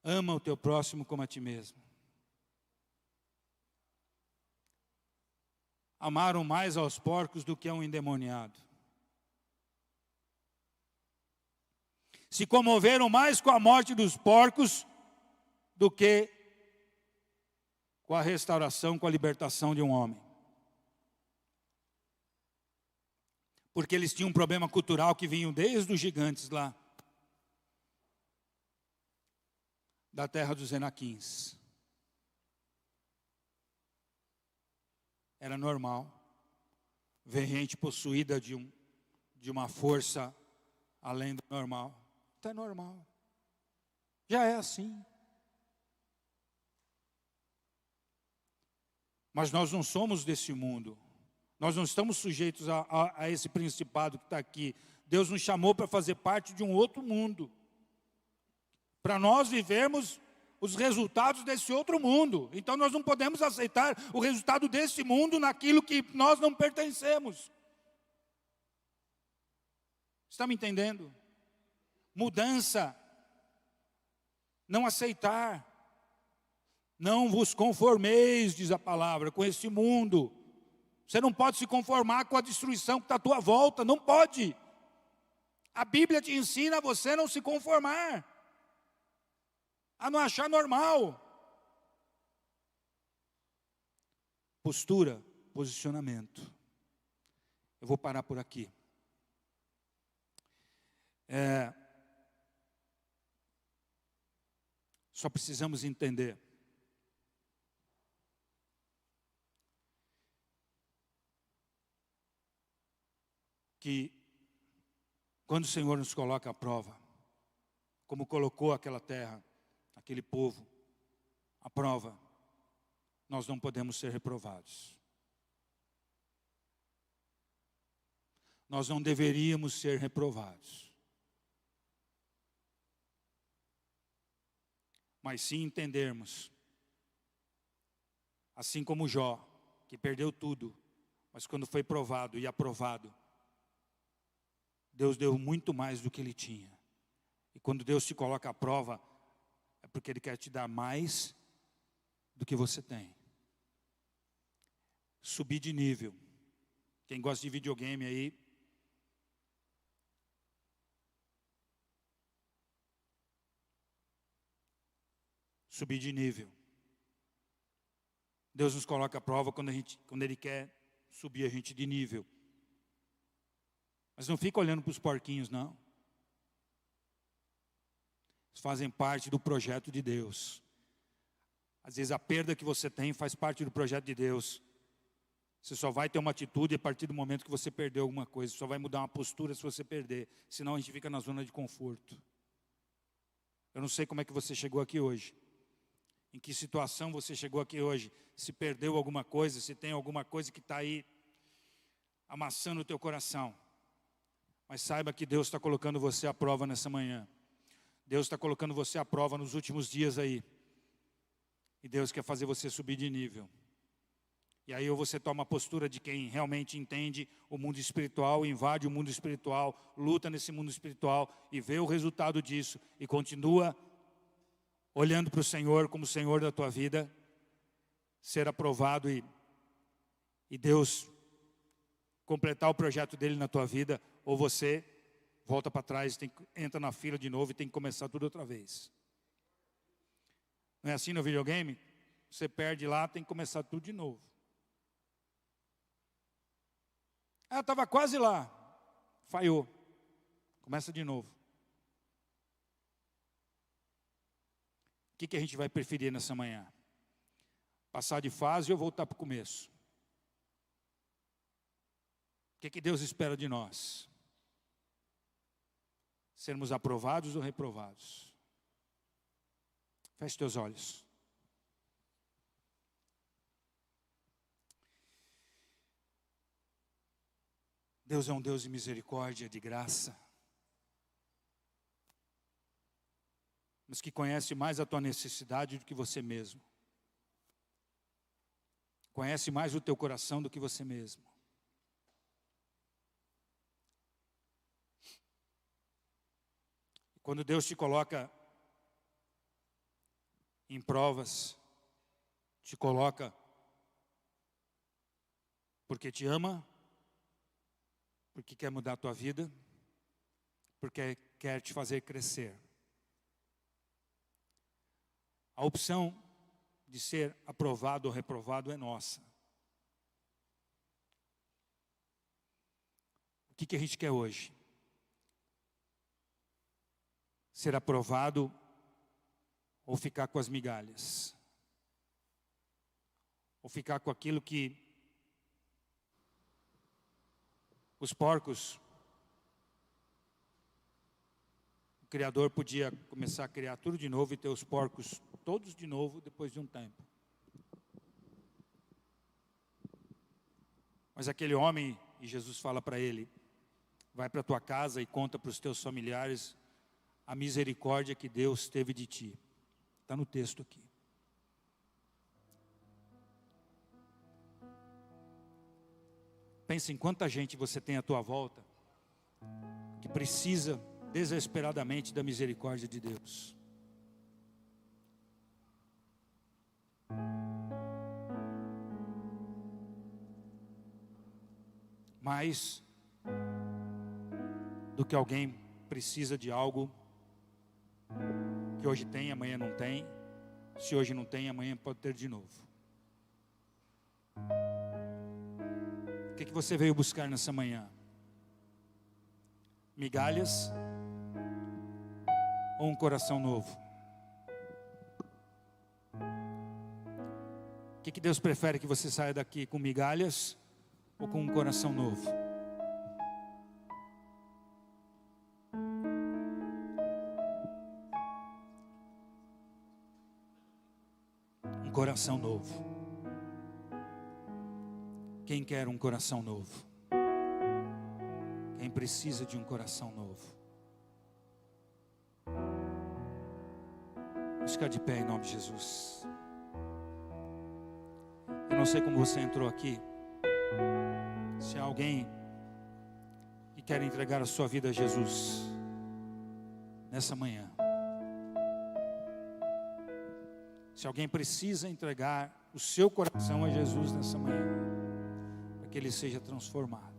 Ama o teu próximo como a ti mesmo. Amaram mais aos porcos do que a um endemoniado. Se comoveram mais com a morte dos porcos do que com a restauração, com a libertação de um homem. Porque eles tinham um problema cultural que vinham desde os gigantes lá, da terra dos Enaquins. Era normal ver gente possuída de uma força além do normal. Então é normal. Já é assim. Mas nós não somos desse mundo. Nós não estamos sujeitos a esse principado que está aqui. Deus nos chamou para fazer parte de um outro mundo. Para nós vivermos os resultados desse outro mundo. Então nós não podemos aceitar o resultado desse mundo naquilo que nós não pertencemos. Está me entendendo? Mudança. Não aceitar. Não vos conformeis, diz a palavra, com esse mundo. Você não pode se conformar com a destruição que está à tua volta, não pode. A Bíblia te ensina a você não se conformar, a não achar normal. Postura, posicionamento. Eu vou parar por aqui. Só precisamos entender que quando o Senhor nos coloca à prova, como colocou aquela terra, aquele povo, à prova, nós não podemos ser reprovados. Nós não deveríamos ser reprovados. Mas sim entendermos, assim como Jó, que perdeu tudo, mas quando foi provado e aprovado, Deus deu muito mais do que ele tinha. E quando Deus te coloca à prova, é porque Ele quer te dar mais do que você tem. Subir de nível. Quem gosta de videogame aí, subir de nível. Deus nos coloca à prova quando Ele quer subir a gente de nível. Mas não fica olhando para os porquinhos, não. Eles fazem parte do projeto de Deus. Às vezes a perda que você tem faz parte do projeto de Deus. Você só vai ter uma atitude a partir do momento que você perdeu alguma coisa. Só vai mudar uma postura se você perder. Senão a gente fica na zona de conforto. Eu não sei como é que você chegou aqui hoje. Em que situação você chegou aqui hoje. Se perdeu alguma coisa, se tem alguma coisa que está aí amassando o teu coração. Mas saiba que Deus está colocando você à prova nessa manhã. Deus está colocando você à prova nos últimos dias aí. E Deus quer fazer você subir de nível. E aí ou você toma a postura de quem realmente entende o mundo espiritual, invade o mundo espiritual, luta nesse mundo espiritual e vê o resultado disso e continua olhando para o Senhor como o Senhor da tua vida, ser aprovado e Deus completar o projeto dele na tua vida, ou você volta para trás, entra na fila de novo e tem que começar tudo outra vez. Não é assim no videogame? Você perde lá, tem que começar tudo de novo. Ah, estava quase lá. Falhou. Começa de novo. O que a gente vai preferir nessa manhã? Passar de fase ou voltar para o começo? O que Deus espera de nós? Sermos aprovados ou reprovados? Feche teus olhos. Deus é um Deus de misericórdia, de graça. Mas que conhece mais a tua necessidade do que você mesmo. Conhece mais o teu coração do que você mesmo. Quando Deus te coloca em provas, te coloca porque te ama, porque quer mudar a tua vida, porque quer te fazer crescer. A opção de ser aprovado ou reprovado é nossa. O que a gente quer hoje? Ser aprovado ou ficar com as migalhas? Ou ficar com aquilo que os porcos, o Criador podia começar a criar tudo de novo e ter os porcos todos de novo depois de um tempo. Mas aquele homem, e Jesus fala para ele, vai para a tua casa e conta para os teus familiares a misericórdia que Deus teve de ti. Está no texto aqui. Pensa em quanta gente você tem à tua volta que precisa desesperadamente da misericórdia de Deus. Mais do que alguém precisa de algo que hoje tem, amanhã não tem. Se hoje não tem, amanhã pode ter de novo. O que você veio buscar nessa manhã? Migalhas ou um coração novo? O que Deus prefere que você saia daqui com migalhas ou com um coração novo? Um coração novo. Quem quer um coração novo? Quem precisa de um coração novo? Vamos ficar de pé em nome de Jesus. Eu não sei como você entrou aqui. Se há alguém que quer entregar a sua vida a Jesus nessa manhã. Se alguém precisa entregar o seu coração a Jesus nessa manhã, para que ele seja transformado.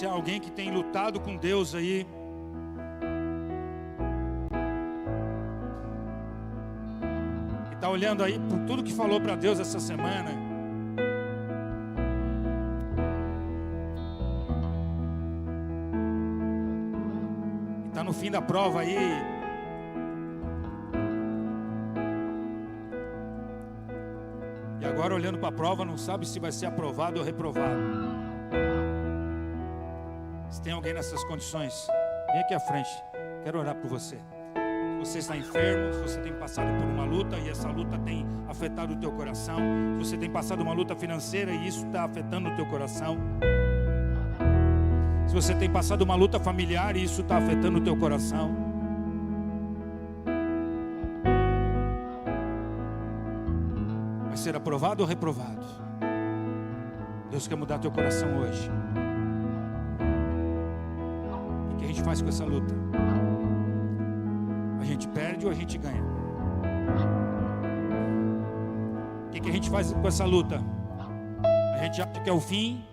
Se há alguém que tem lutado com Deus aí, que está olhando aí por tudo que falou para Deus essa semana, e está no fim da prova aí, e agora olhando para a prova não sabe se vai ser aprovado ou reprovado. Se tem alguém nessas condições, vem aqui à frente, quero orar por você. Se você está enfermo, se você tem passado por uma luta e essa luta tem afetado o teu coração, se você tem passado uma luta financeira e isso está afetando o teu coração, se você tem passado uma luta familiar e isso está afetando o teu coração, vai ser aprovado ou reprovado? Deus quer mudar teu coração hoje. O que a gente faz com essa luta? A gente perde ou a gente ganha? O que a gente faz com essa luta? A gente acha que é o fim?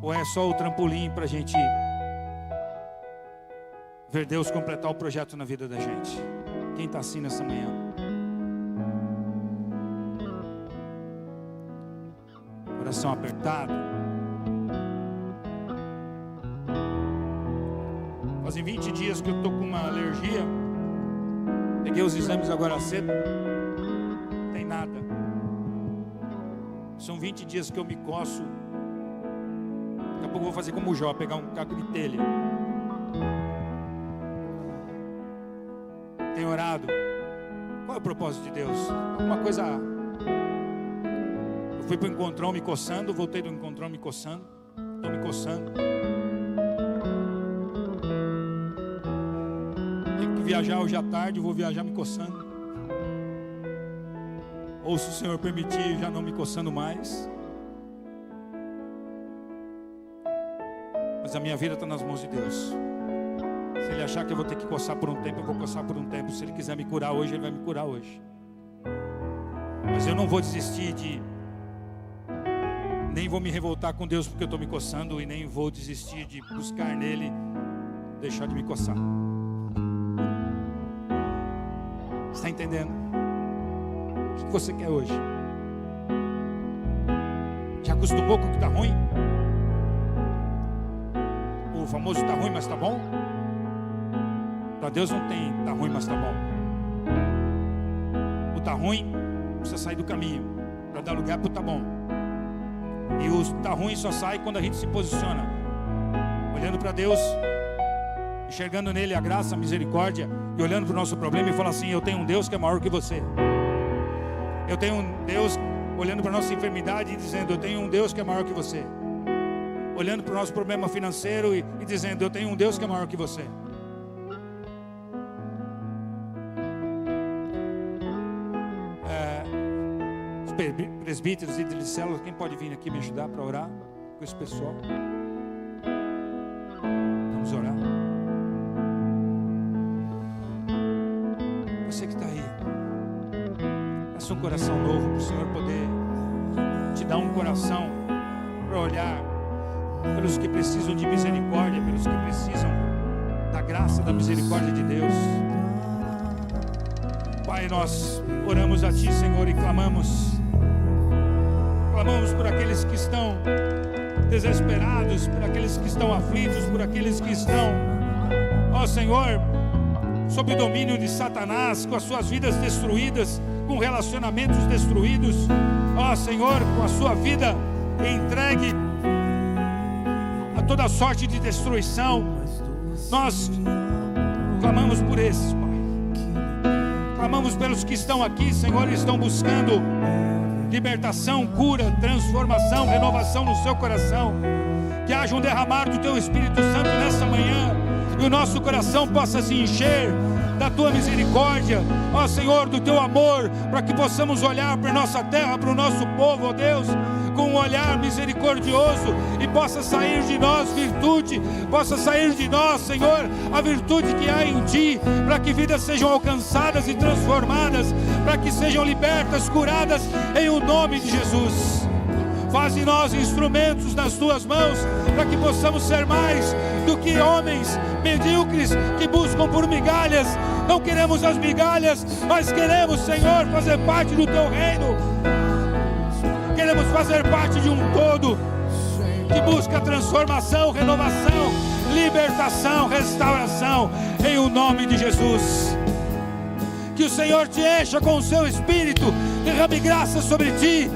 Ou é só o trampolim para a gente ver Deus completar o projeto na vida da gente? Quem está assim nessa manhã? Coração apertado. Fazem 20 dias que eu estou com uma alergia. Peguei os exames agora cedo. Não tem nada. São 20 dias que eu me coço. Daqui a pouco eu vou fazer como o Jó, pegar um caco de telha. Tenho orado. Qual é o propósito de Deus? Alguma coisa. Eu fui para o encontrão me coçando, voltei do encontrão me coçando. Estou me coçando. Viajar hoje à tarde, vou viajar me coçando. Ou se o Senhor permitir, já não me coçando mais. Mas a minha vida está nas mãos de Deus. Se Ele achar que eu vou ter que coçar por um tempo, eu vou coçar por um tempo. Se Ele quiser me curar hoje, Ele vai me curar hoje. Mas eu não vou desistir de... Nem vou me revoltar com Deus porque eu estou me coçando. E nem vou desistir de buscar nele deixar de me coçar. Está entendendo? O que você quer hoje? Já acostumou com o que está ruim? O famoso está ruim, mas está bom? Para Deus não tem está ruim, mas está bom. O está ruim precisa sair do caminho para dar lugar para o está bom. E o está ruim só sai quando a gente se posiciona, olhando para Deus, enxergando nele a graça, a misericórdia, e olhando para o nosso problema e falar assim: eu tenho um Deus que é maior que você. Eu tenho um Deus, olhando para a nossa enfermidade e dizendo: eu tenho um Deus que é maior que você. Olhando para o nosso problema financeiro e dizendo: eu tenho um Deus que é maior que você. Os presbíteros e líderes de célula, quem pode vir aqui me ajudar para orar com esse pessoal? Vamos orar. Você que está aí, peça um coração novo para o Senhor poder te dar um coração para olhar pelos que precisam de misericórdia, pelos que precisam da graça, da misericórdia de Deus. Pai, nós oramos a Ti, Senhor, e clamamos por aqueles que estão desesperados, por aqueles que estão aflitos, por aqueles que estão, ó Senhor, sob o domínio de Satanás, com as suas vidas destruídas, com relacionamentos destruídos, ó Senhor, com a sua vida entregue a toda sorte de destruição. Nós clamamos por esses, Pai. Clamamos pelos que estão aqui, Senhor, e estão buscando libertação, cura, transformação, renovação no seu coração. Que haja um derramar do Teu Espírito Santo nessa manhã, e o nosso coração possa se encher da Tua misericórdia, ó Senhor, do Teu amor, para que possamos olhar para a nossa terra, para o nosso povo, ó Deus, com um olhar misericordioso, e possa sair de nós virtude, possa sair de nós, Senhor, a virtude que há em Ti, para que vidas sejam alcançadas e transformadas, para que sejam libertas, curadas, em o nome de Jesus. Faz em nós instrumentos nas tuas mãos, para que possamos ser mais do que homens medíocres que buscam por migalhas. Não queremos as migalhas, mas queremos, Senhor, fazer parte do teu reino. Queremos fazer parte de um todo que busca transformação, renovação, libertação, restauração, em o nome de Jesus. Que o Senhor te encha com o seu Espírito, derrame graça sobre ti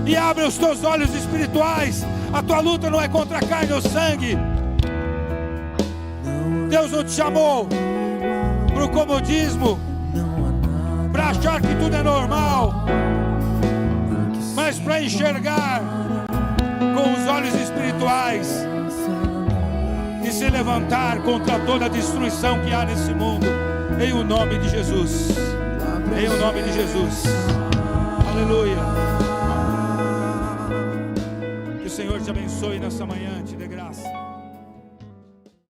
e abra os teus olhos espirituais. A tua luta não é contra a carne ou sangue. Deus não te chamou para o comodismo, para achar que tudo é normal, mas para enxergar com os olhos espirituais e se levantar contra toda a destruição que há nesse mundo, em o nome de Jesus, em o nome de Jesus. Aleluia. Que o Senhor te abençoe nessa manhã, te dê graça.